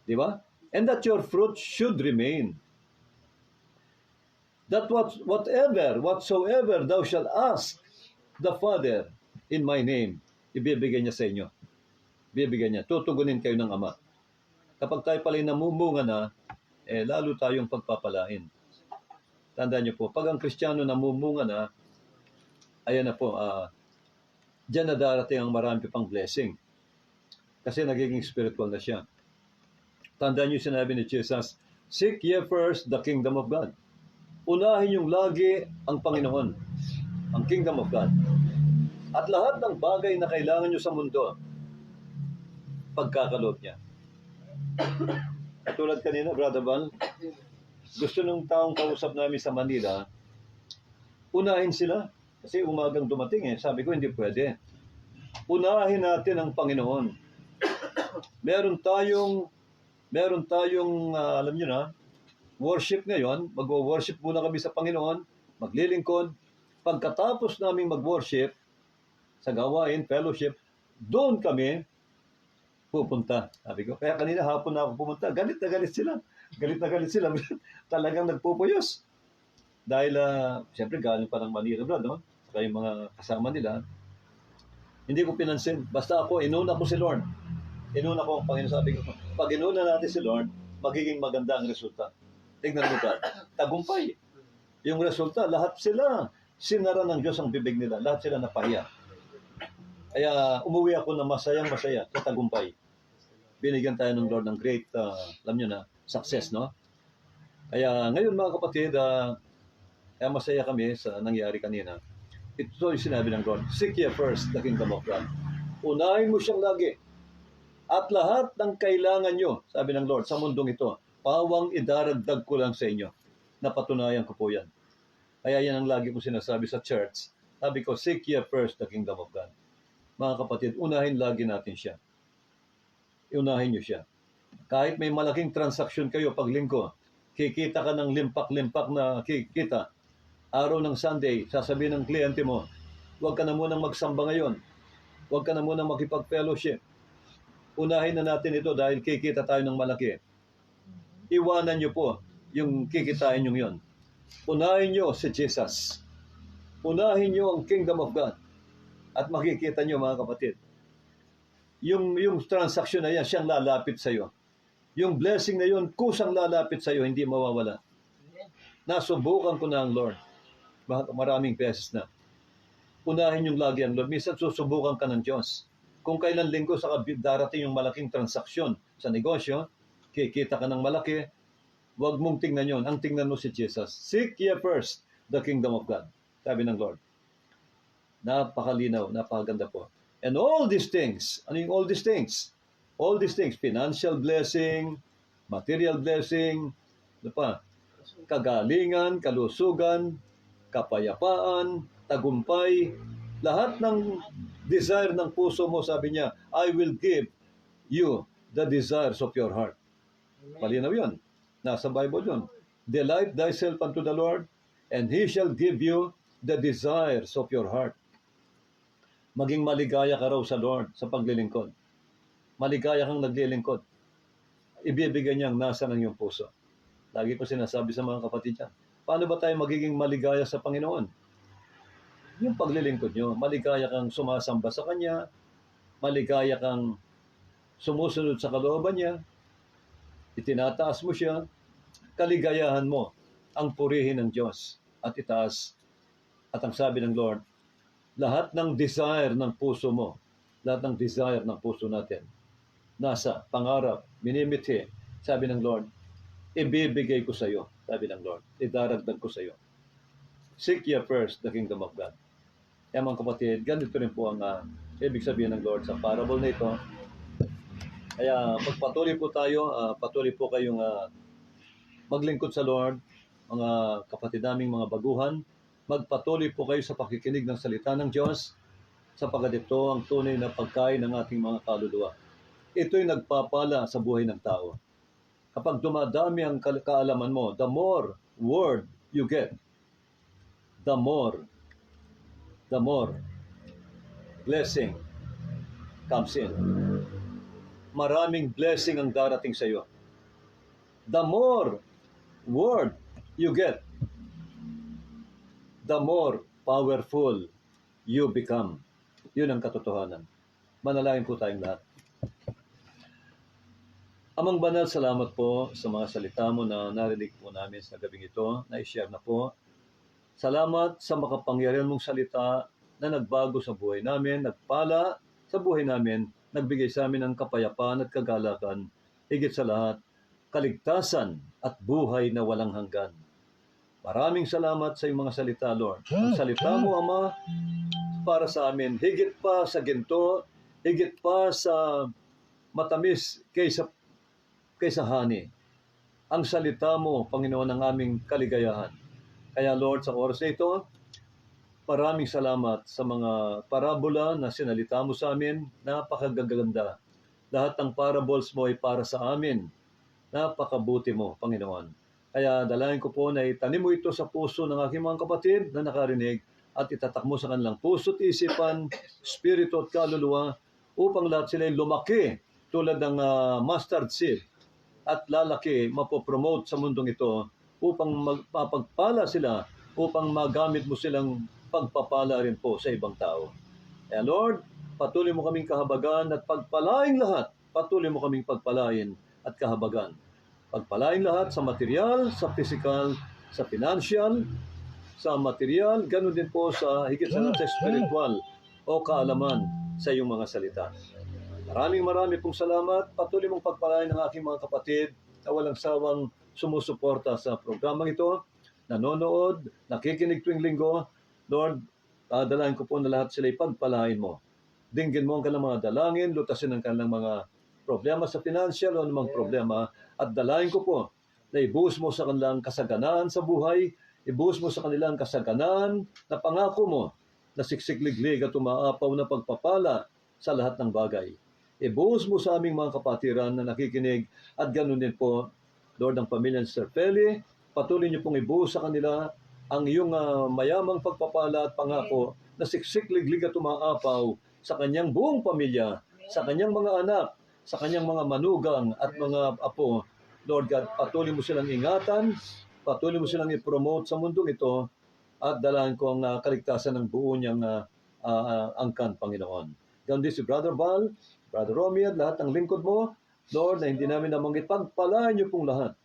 Di ba? And that your fruit should remain. That whatsoever thou shalt ask the Father in my name, ibibigay niya sa inyo. Ibibigay niya. Tutugunin kayo ng Ama. Kapag tayo pala namumunga na, lalo tayong pagpapalain. Tandaan niyo po, pag ang Kristiyano namumunga na, ayan na po, diyan na darating ang marami pang blessing. Kasi nagiging spiritual na siya. Tandaan niyo sinabi ni Jesus, seek ye first the kingdom of God. Unahin yung lagi ang Panginoon, ang kingdom of God. At lahat ng bagay na kailangan niyo sa mundo, pagkakaloob niya. Katulad kanina, Brother Val, gusto nung taong kausap namin sa Manila, unahin sila. Kasi umagang dumating sabi ko, hindi pwede. Unahin natin ang Panginoon. Meron tayong, alam niyo na, worship ngayon. Mag-worship muna kami sa Panginoon, maglilingkod. Pagkatapos naming mag-worship, sa gawain, fellowship, doon kami pupunta. Sabi ko, kaya kanina hapon na ako pumunta. Galit na galit sila. Galit na galit sila. Talagang nagpupuyos. Dahil, siyempre, galing pa ng Manila, bro, no? Kaya yung mga kasama nila, hindi ko pinansin. Basta ako, inuna ko si Lord. Inuna ko ang Panginoon. Sabi ko, pag inuna natin si Lord, magiging maganda ang resulta. Tignan mo ka, tagumpay. Yung resulta, lahat sila, sinara ng Diyos ang bibig nila. Lahat sila napahiya. Kaya umuwi ako na masayang-masaya sa tagumpay. Binigyan tayo ng Lord ng great, alam nyo na, success, no? Kaya ngayon mga kapatid, kaya masaya kami sa nangyari kanina. Ito yung sinabi ng Lord, seek ye first the kingdom of God. Unahin mo siyang lagi. At lahat ng kailangan nyo, sabi ng Lord, sa mundong ito, pawang idaragdag ko lang sa inyo. Napatunayan ko po yan. Kaya yan ang lagi ko sinasabi sa church. Sabi ko, seek ye first the kingdom of God. Mga kapatid, unahin lagi natin siya. Unahin nyo siya. Kahit may malaking transaksyon kayo paglingko, kikita ka ng limpak-limpak na kikita. Araw ng Sunday, sasabihin ng kliyente mo, huwag ka na munang magsamba ngayon. Huwag ka na munang makipag-fellowship. Unahin na natin ito dahil kikita tayo ng malaki. Iwanan nyo po yung kikitain nyo yun. Unahin nyo si Jesus. Unahin nyo ang kingdom of God. At makikita nyo mga kapatid, yung transaksyon na yan, siyang lalapit sa iyo. Yung blessing na yun, kusang lalapit sa iyo, hindi mawawala. Nasubukan ko na ang Lord. Maraming beses na. Unahin yung lagi ang Lord. Minsan susubukan ka ng Diyos. Kung kailan linggo sa darating yung malaking transaksyon sa negosyo, kikita ka ng malaki, huwag mong tingnan yun. Ang tingnan mo si Jesus. Seek ye first the kingdom of God. Sabi ng Lord. Napakalinaw, napakaganda po. And all these things, ano yung all these things? All these things, financial blessing, material blessing, ano pa? Kagalingan, kalusugan, kapayapaan, tagumpay, lahat ng desire ng puso mo, sabi niya, I will give you the desires of your heart. Malinaw yun. Nasa Bible yun. Delight thyself unto the Lord, and He shall give you the desires of your heart. Maging maligaya ka raw sa Lord sa paglilingkod. Maligaya kang naglilingkod. Ibibigay niyang nasa ng iyong puso. Lagi ko sinasabi sa mga kapatid niya, paano ba tayo magiging maligaya sa Panginoon? Yung paglilingkod niyo, maligaya kang sumasamba sa Kanya, maligaya kang sumusunod sa kalooban niya, itinataas mo siya, kaligayahan mo ang purihin ng Diyos at itaas. At ang sabi ng Lord, lahat ng desire ng puso mo, lahat ng desire ng puso natin, nasa pangarap, minimithi, sabi ng Lord, ibibigay ko sa iyo, sabi ng Lord, idaragdag ko sa iyo. Seek ye first the kingdom of God. Kaya mga kapatid, ganito rin po ang ibig sabihin ng Lord sa parable na ito. Kaya magpatuloy po tayo, patuloy po kayong maglingkod sa Lord, mga kapatid naming mga baguhan. Magpatuloy po kayo sa pakikinig ng salita ng Diyos, sapagkat ito ang tunay na pagkain ng ating mga kaluluwa. Ito'y nagpapala sa buhay ng tao. Kapag dumadami ang kaalaman mo, the more word you get, the more blessing comes in. Maraming blessing ang darating sa iyo. The more word you get, the more powerful you become. Yun ang katotohanan. Manalangin po tayong lahat. Amang banal, salamat po sa mga salita mo na narinig po namin sa gabing ito, na i-share na po. Salamat sa makapangyarihan mong salita na nagbago sa buhay namin, nagpala sa buhay namin, nagbigay sa amin ng kapayapaan at kagalakan, higit sa lahat, kaligtasan at buhay na walang hanggan. Maraming salamat sa iyong mga salita, Lord. Ang salita mo, Ama, para sa amin, higit pa sa ginto, higit pa sa matamis kaysa honey. Ang salita mo, Panginoon, ang aming kaligayahan. Kaya Lord, sa oras na ito, maraming salamat sa mga parabola na sinalita mo sa amin. Napakagaganda. Lahat ng parables mo ay para sa amin. Napakabuti mo, Panginoon. Kaya dalangin ko po na itanim mo ito sa puso ng aking mga kapatid na nakarinig at itatak mo sa kanilang puso't isipan, spirito at kaluluwa upang lahat sila lumaki tulad ng mustard seed at lalaki, mapopromote sa mundong ito upang magpapagpala sila, upang magamit mo silang pagpapala rin po sa ibang tao. Kaya Lord, patuloy mo kaming kahabagan at pagpalain lahat. Patuloy mo kaming pagpalain at kahabagan. Pagpalain lahat sa material, sa physical, sa financial, sa material, ganun din po sa higit sa lahat sa spiritual o kaalaman sa iyong mga salita. Maraming pong salamat. Patuloy mong pagpalain ng aking mga kapatid na walang sawang sumusuporta sa programang ito, nanonood, nakikinig tuwing linggo. Lord, dalangin ko po na lahat sila ipagpalain mo. Dinggin mo ang kanilang mga dalangin, lutasin ang kanilang mga problema sa financial o anumang problema, at dalangin ko po na ibuhos mo sa kanilang kasaganaan sa buhay, ibuhos mo sa kanilang kasaganaan na pangako mo na siksikliglig at umaapaw na pagpapala sa lahat ng bagay. Ibuhos mo sa aming mga kapatiran na nakikinig at ganoon din po, Lord, ang pamilya ng Sir Feli, patuloy niyo pong ibuhos sa kanila ang iyong mayamang pagpapala at pangako na siksikliglig at umaapaw sa kanyang buong pamilya, sa kanyang mga anak, sa kanyang mga manugang at mga apo. Lord God, patuloy mo silang ingatan, patuloy mo silang i-promote sa mundong ito at dalahan ko ang kaligtasan ng buo niyang angkan, Panginoon. Ganun din si Brother Val, Brother Romy at lahat ng lingkod mo, Lord, na hindi namin namanggit, pagpalain niyo pong lahat.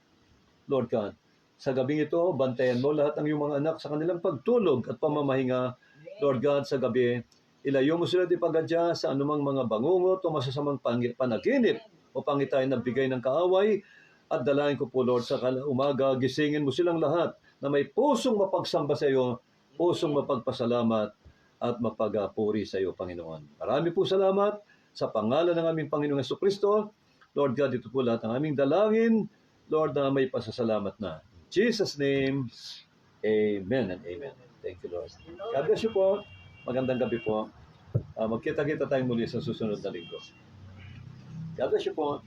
Lord God, sa gabing ito, bantayan mo lahat ng iyong mga anak sa kanilang pagtulog at pamamahinga. Lord God, sa gabi, ilayo mo sila di pagadya sa anumang mga bangungot o masasamang panaginip o pangitay na bigay ng kaaway. At dalahin ko po, Lord, sa umaga, gisingin mo silang lahat na may pusong mapagsamba sa iyo, pusong mapagpasalamat at mapagpuri sa iyo, Panginoon. Marami po salamat sa pangalan ng aming Panginoong Jesucristo. Lord God, ito po lahat ng aming dalangin, Lord, na may pasasalamat na. In Jesus' name, amen and amen. Thank you, Lord. God bless you po. Magandang gabi po. Magkita-kita tayong muli sa susunod na linggo. God bless you po.